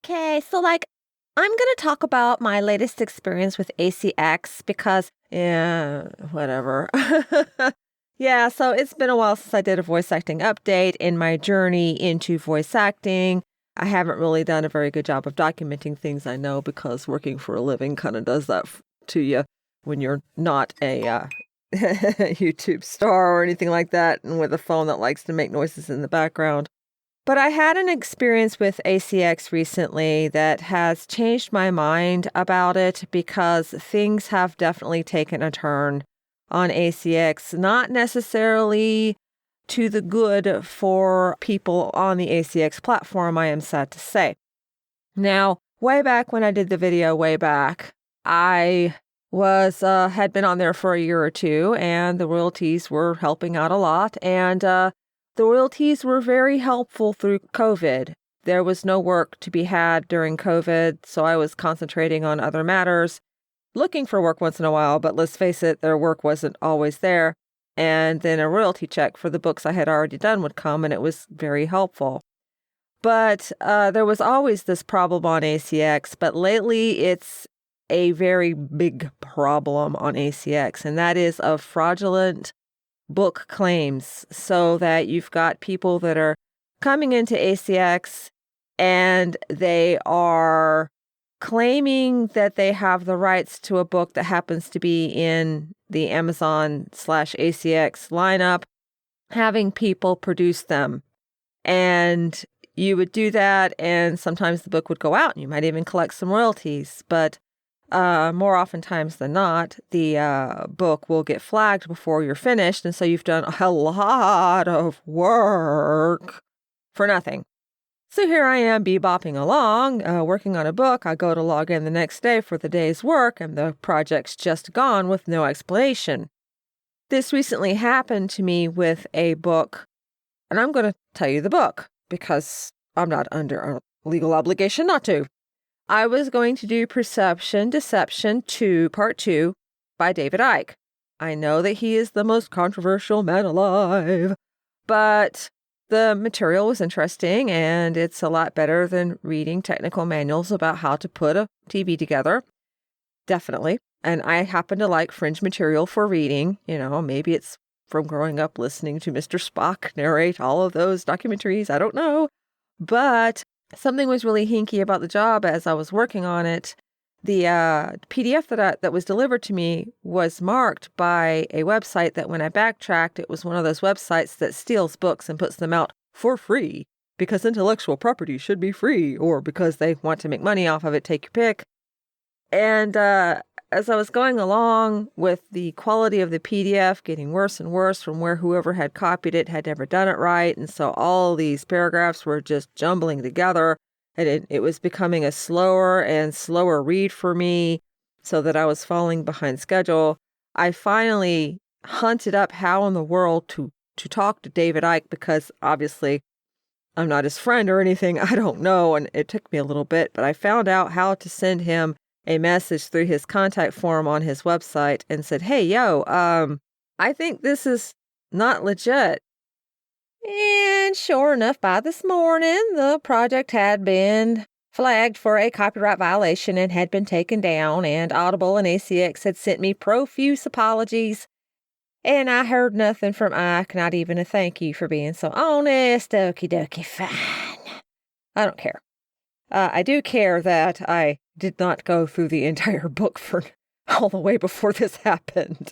Okay, so I'm going to talk about my latest experience with ACX because, yeah, whatever. Yeah, so it's been a while since I did a voice acting update in my journey into voice acting. I haven't really done a very good job of documenting things I know because working for a living kind of does that to you when you're not a YouTube star or anything like that and with a phone that likes to make noises in the background. But I had an experience with ACX recently that has changed my mind about it because things have definitely taken a turn on ACX, not necessarily to the good for people on the ACX platform, I am sad to say. Now, way back when I did the video way back, I had been on there for a year or two, and the royalties were helping out a lot, and the royalties were very helpful through COVID. There was no work to be had during COVID, so I was concentrating on other matters, looking for work once in a while, but let's face it, their work wasn't always there. And then a royalty check for the books I had already done would come, and it was very helpful. But there was always this problem on ACX, but lately it's a very big problem on ACX, and that is of fraudulent book claims, so that you've got people that are coming into ACX and they are claiming that they have the rights to a book that happens to be in the Amazon/ACX lineup, having people produce them. And you would do that, and sometimes the book would go out, and you might even collect some royalties. But more oftentimes than not, the book will get flagged before you're finished, and so you've done a lot of work for nothing. So here I am bebopping along, working on a book. I go to log in the next day for the day's work, and the project's just gone with no explanation. This recently happened to me with a book, and I'm going to tell you the book because I'm not under a legal obligation not to. I was going to do Perception Deception 2, Part 2 by David Icke. I know that he is the most controversial man alive, but the material was interesting, and it's a lot better than reading technical manuals about how to put a TV together. Definitely. And I happen to like fringe material for reading. Maybe it's from growing up listening to Mr. Spock narrate all of those documentaries. I don't know. But something was really hinky about the job as I was working on it. The PDF that was delivered to me was marked by a website that when I backtracked, it was one of those websites that steals books and puts them out for free because intellectual property should be free, or because they want to make money off of it, take your pick. And as I was going along with the quality of the PDF getting worse and worse from where whoever had copied it had never done it right, and so all these paragraphs were just jumbling together, and it was becoming a slower and slower read for me, so that I was falling behind schedule, I finally hunted up how in the world to talk to David Icke, because obviously I'm not his friend or anything. I don't know, and it took me a little bit, but I found out how to send him a message through his contact form on his website and said, "Hey, yo, I think this is not legit." And sure enough, by this morning, the project had been flagged for a copyright violation and had been taken down, and Audible and ACX had sent me profuse apologies. And I heard nothing from Ike, not even a thank you for being so honest. Okie dokie, fine. I don't care. I do care that I did not go through the entire book for all the way before this happened.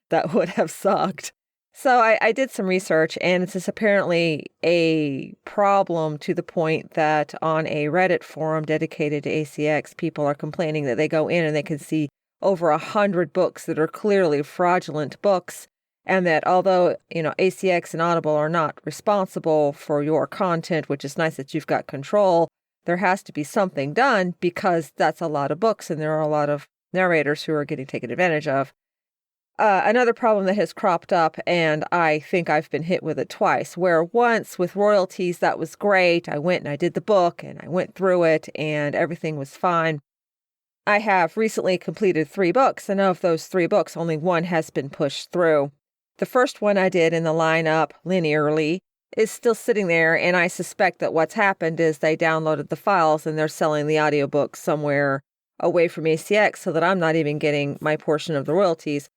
That would have sucked. So I did some research, and it's apparently a problem to the point that on a Reddit forum dedicated to ACX, people are complaining that they go in and they can see over 100 books that are clearly fraudulent books, and that although, ACX and Audible are not responsible for your content, which is nice that you've got control, there has to be something done because that's a lot of books and there are a lot of narrators who are getting taken advantage of. Another problem that has cropped up, and I think I've been hit with it twice, where once with royalties, that was great. I went and I did the book and I went through it and everything was fine. I have recently completed 3 books, and of those 3 books, only one has been pushed through. The first one I did in the lineup linearly, is still sitting there, and I suspect that what's happened is they downloaded the files and they're selling the audiobook somewhere away from ACX so that I'm not even getting my portion of the royalties.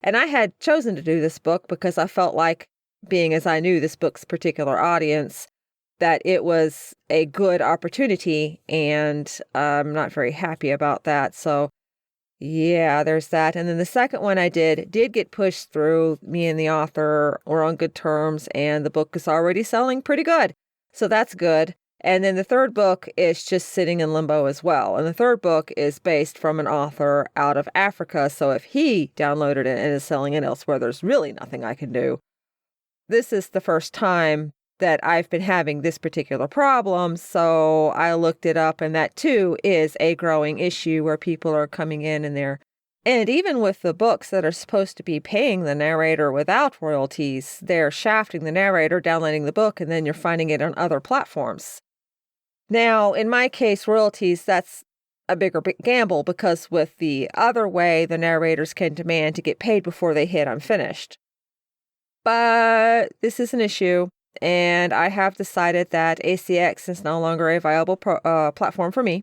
And I had chosen to do this book because I felt like, being as I knew this book's particular audience, that it was a good opportunity, and I'm not very happy about that. So yeah, there's that. And then the second one I did get pushed through. Me and the author were on good terms, and the book is already selling pretty good. So that's good. And then the third book is just sitting in limbo as well. And the third book is based from an author out of Africa. So if he downloaded it and is selling it elsewhere, there's really nothing I can do. This is the first time that I've been having this particular problem, so I looked it up, and that too is a growing issue where people are coming in and even with the books that are supposed to be paying the narrator without royalties, they're shafting the narrator, downloading the book, and then you're finding it on other platforms. Now, in my case, royalties, that's a bigger gamble, because with the other way, the narrators can demand to get paid before they hit unfinished. But this is an issue, and I have decided that ACX is no longer a viable platform for me.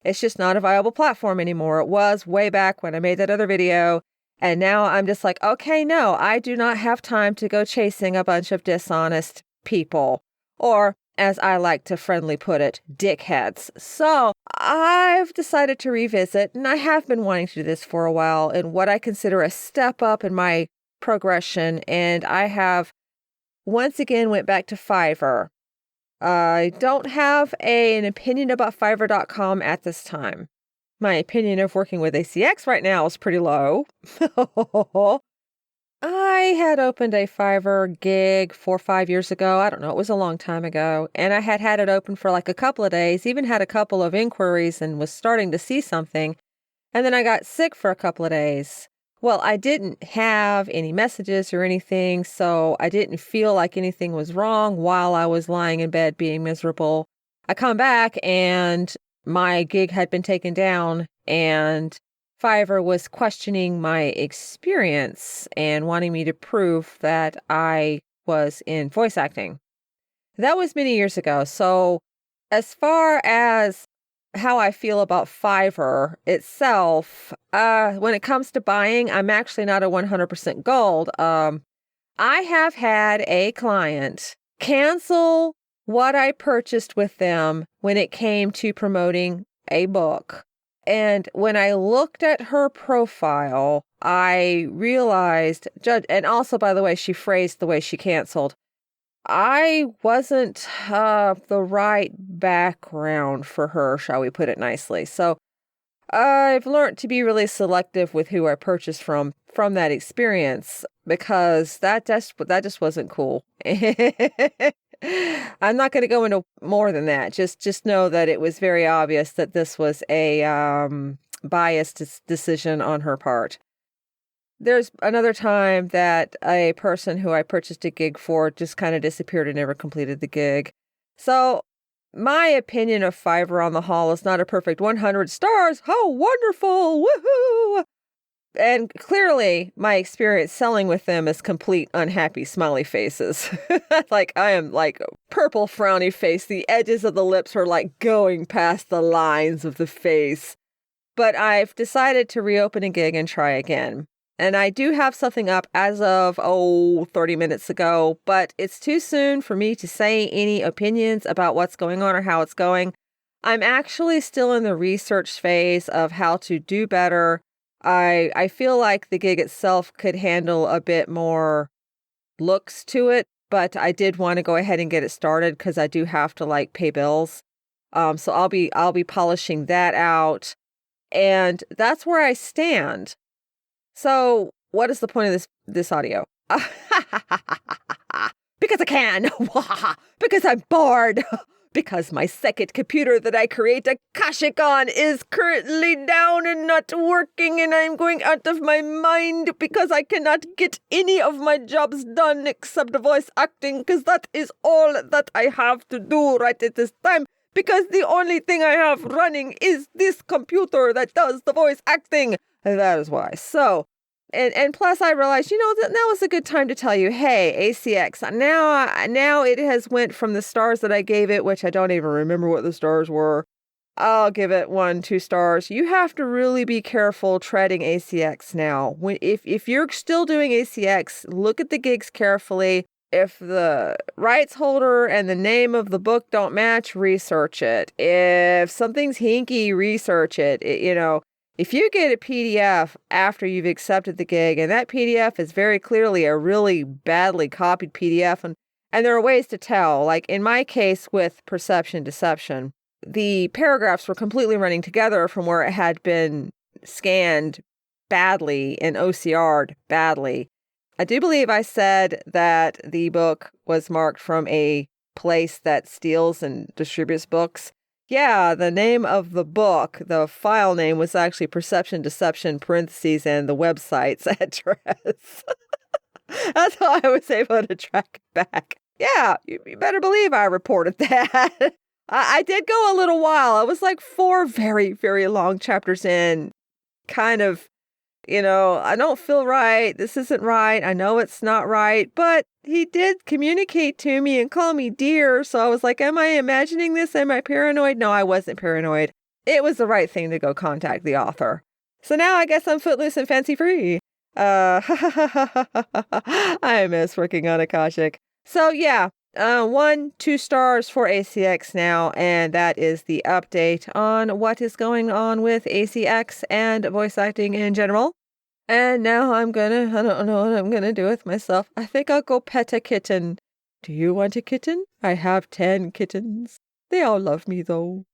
It's just not a viable platform anymore. It was way back when I made that other video, and now I'm just like, okay, no, I do not have time to go chasing a bunch of dishonest people, or, as I like to friendly put it, dickheads. So I've decided to revisit, and I have been wanting to do this for a while, in what I consider a step up in my progression, and I have once again went back to Fiverr. I don't have an opinion about Fiverr.com at this time. My opinion of working with ACX right now is pretty low. I had opened a Fiverr gig 4 or 5 years ago. I don't know, it was a long time ago. And I had it open for like a couple of days, even had a couple of inquiries and was starting to see something. And then I got sick for a couple of days. Well, I didn't have any messages or anything, so I didn't feel like anything was wrong while I was lying in bed being miserable. I come back and my gig had been taken down, and Fiverr was questioning my experience and wanting me to prove that I was in voice acting. That was many years ago. So as far as how I feel about Fiverr itself, when it comes to buying, I'm actually not a 100% gold. I have had a client cancel what I purchased with them when it came to promoting a book. And when I looked at her profile, I realized, and also, by the way, she phrased the way she canceled, I wasn't the right background for her, shall we put it nicely. So I've learned to be really selective with who I purchase from that experience, because that just wasn't cool. I'm not going to go into more than that. Just know that it was very obvious that this was a biased decision on her part. There's another time that a person who I purchased a gig for just kind of disappeared and never completed the gig. So my opinion of Fiverr on the whole is not a perfect 100 stars. How wonderful! Woohoo! And clearly my experience selling with them is complete unhappy smiley faces. Like I am like purple frowny face. The edges of the lips are like going past the lines of the face. But I've decided to reopen a gig and try again. And I do have something up as of, 30 minutes ago, but it's too soon for me to say any opinions about what's going on or how it's going. I'm actually still in the research phase of how to do better. I feel like the gig itself could handle a bit more looks to it, but I did want to go ahead and get it started because I do have to like pay bills. So I'll be polishing that out, and that's where I stand. So, what is the point of this audio? Because I can. Because I'm bored. Because my second computer that I create Akashic on is currently down and not working, and I'm going out of my mind because I cannot get any of my jobs done except voice acting, because that is all that I have to do right at this time. Because the only thing I have running is this computer that does the voice acting. And that is why. So, And plus I realized, that now is a good time to tell you, hey, ACX, now it has went from the stars that I gave it, which I don't even remember what the stars were. I'll give it 1, 2 stars. You have to really be careful treading ACX now. If you're still doing ACX, look at the gigs carefully. If the rights holder and the name of the book don't match, research it. If something's hinky, research it. If you get a PDF after you've accepted the gig, and that PDF is very clearly a really badly copied PDF, and there are ways to tell, like in my case with Perception Deception, the paragraphs were completely running together from where it had been scanned badly and OCR'd badly. I do believe I said that the book was marked from a place that steals and distributes books. Yeah, the name of the book, the file name was actually Perception Deception parentheses and the website's address. That's how I was able to track it back. Yeah, you better believe I reported that. I did go a little while. I was like 4 very, very long chapters in, kind of, I don't feel right. This isn't right. I know it's not right. But he did communicate to me and call me dear. So I was like, am I imagining this? Am I paranoid? No, I wasn't paranoid. It was the right thing to go contact the author. So now I guess I'm footloose and fancy free. I miss working on Akashic. So yeah, 1, 2 stars for ACX now, and that is the update on what is going on with ACX and voice acting in general. And now I don't know what I'm gonna do with myself. I think I'll go pet a kitten. Do you want a kitten? I have 10 kittens. They all love me though.